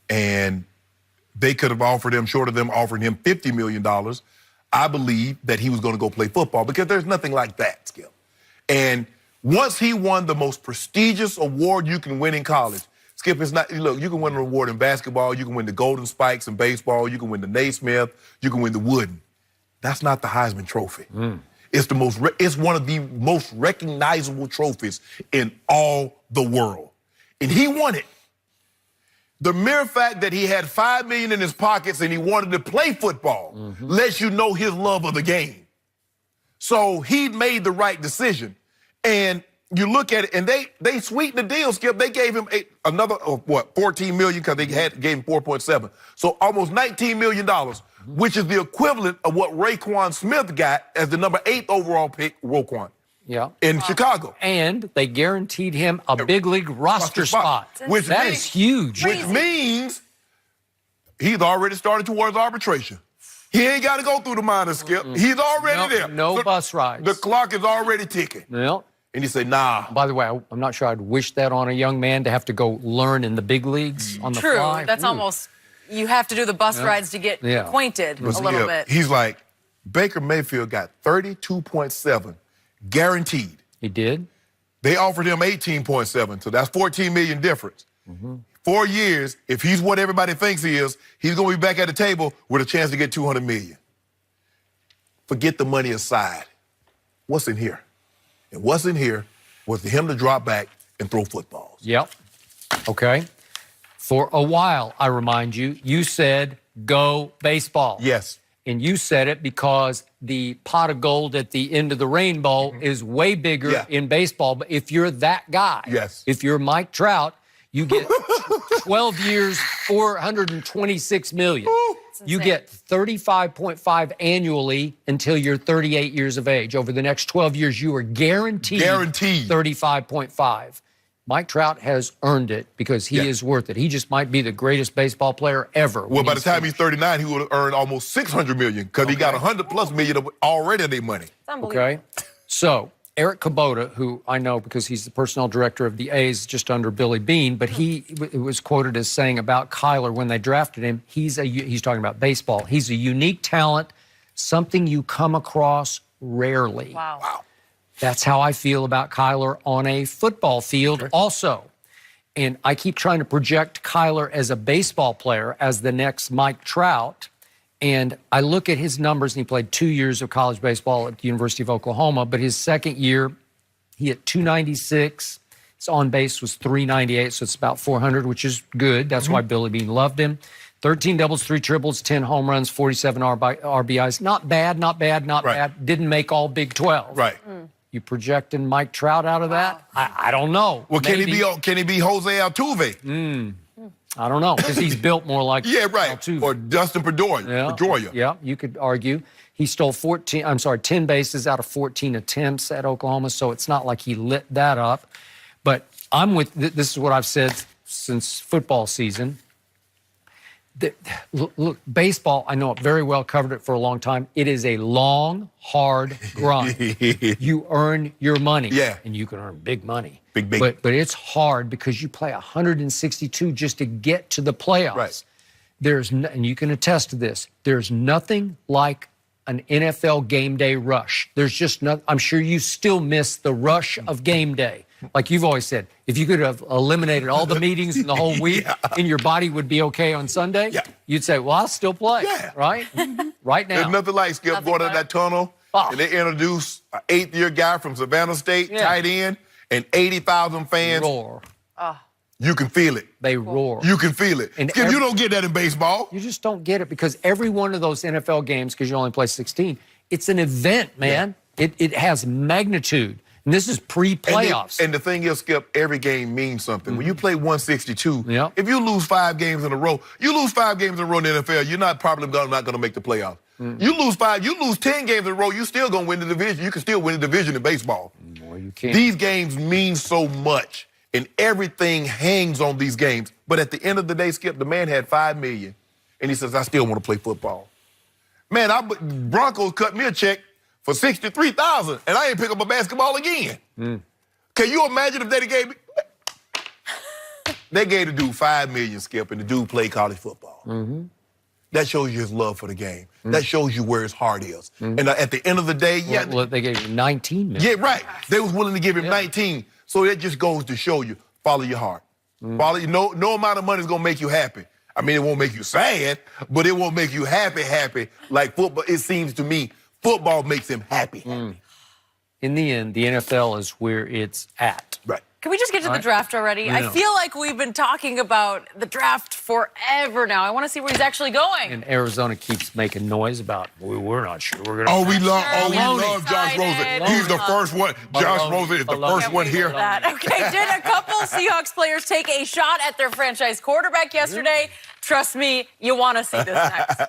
And they could have offered him, short of them offering him $50 million, I believe that he was going to go play football because there's nothing like that, Skip. And once he won the most prestigious award you can win in college, Skip, it's not, look, you can win an award in basketball, you can win the Golden Spikes in baseball, you can win the Naismith, you can win the Wooden. That's not the Heisman Trophy. It's one of the most recognizable trophies in all the world. And he won it. The mere fact that he had $5 million in his pockets and he wanted to play football lets you know his love of the game. So he made the right decision. And you look at it, and they sweetened the deal, Skip. They gave him another, $14 million because they gave him 4.7. So almost $19 million, which is the equivalent of what Raekwon Smith got as the number 8 overall pick, Roquan. Yeah. In Chicago. And they guaranteed him a big league roster spot. That is huge. Which means he's already started towards arbitration. He ain't got to go through the minors, Skip. He's already there. No bus rides. The clock is already ticking. Yep. And he said, nah. By the way, I'm not sure I'd wish that on a young man to have to go learn in the big leagues on the fly. True. That's almost, you have to do the bus rides to get acquainted a little bit. He's like, Baker Mayfield got 32.7 guaranteed. He did? They offered him 18.7, so that's $14 million difference. 4 years, if he's what everybody thinks he is, he's going to be back at the table with a chance to get $200 million. Forget the money aside. What's in here? And what's in here was for him to drop back and throw footballs. Yep. Okay. For a while, I remind you, you said, go baseball. Yes. And you said it because the pot of gold at the end of the rainbow is way bigger in baseball. But if you're that guy, if you're Mike Trout, you get 12 years, $426 million. You get 35.5 annually until you're 38 years of age. Over the next 12 years, you are guaranteed 35.5. Mike Trout has earned it because he is worth it. He just might be the greatest baseball player ever. Well, by the time he's 39, he would have earned almost $600 million because he got $100+ million of already their money. Okay. So Eric Kubota, who I know because he's the personnel director of the A's just under Billy Beane, but he was quoted as saying about Kyler when they drafted him, he's talking about baseball. He's a unique talent, something you come across rarely. Wow. That's how I feel about Kyler on a football field also. And I keep trying to project Kyler as a baseball player as the next Mike Trout. And I look at his numbers, and he played 2 years of college baseball at the University of Oklahoma. But his second year, he hit 296. His on base was 398, so it's about 400, which is good. That's why Billy Beane loved him. 13 doubles, 3 triples, 10 home runs, 47 RBIs. Not bad, not bad, not bad. Didn't make all Big 12. Right. You projecting Mike Trout out of that? I don't know. Well, can he be Jose Altuve? I don't know, because he's built more like Altuve. Or Dustin Pedroia. Yeah, you could argue. He stole 10 bases out of 14 attempts at Oklahoma, so it's not like he lit that up. But this is what I've said since football season. Look, baseball, I know it very well, covered it for a long time. It is a long, hard grind. You earn your money. Yeah. And you can earn big money. Big. But it's hard because you play 162 just to get to the playoffs. Right. And you can attest to this, there's nothing like an NFL game day rush. There's just nothing. I'm sure you still miss the rush of game day. Like you've always said, if you could have eliminated all the meetings in the whole week and your body would be okay on Sunday, you'd say, well, I'll still play, right? Right now. There's nothing like, Skip, going to that tunnel, and they introduce an 8th-year guy from Savannah State, tight end, and 80,000 fans. Roar. You can feel it. They roar. You can feel it. And Skip, you don't get that in baseball. You just don't get it because every one of those NFL games, because you only play 16, it's an event, man. It has magnitude. And this is pre-playoffs. And the thing is, Skip, every game means something. When you play 162, if you lose 5 games in a row, in the NFL, you're not probably not going to make the playoffs. You lose 10 games in a row, you're still going to win the division. You can still win the division in baseball. No, you can't. These games mean so much, and everything hangs on these games. But at the end of the day, Skip, the man had $5 million, and he says, I still want to play football. Man, Broncos cut me a check for $63,000, and I ain't pick up a basketball again. Can you imagine if they gave me? They gave the dude $5 million, Skip, and the dude played college football. That shows you his love for the game. That shows you where his heart is. And at the end of the day, well, they gave him 19 million. Yeah, right. They was willing to give him 19. So it just goes to show you, follow your heart. Follow no amount of money is gonna make you happy. I mean, it won't make you sad, but it won't make you happy like football. It seems to me football makes him happy. In the end, the NFL is where it's at. Right. Can we just get to the draft already? I I feel like we've been talking about the draft forever now. I want to see where he's actually going. And Arizona keeps making noise about, we're not sure we're going to. We love Josh Excited. Rosen. He's the first one. Josh Rosen is the first one here. Okay, did a couple Seahawks players take a shot at their franchise quarterback yesterday? Trust me, you want to see this next.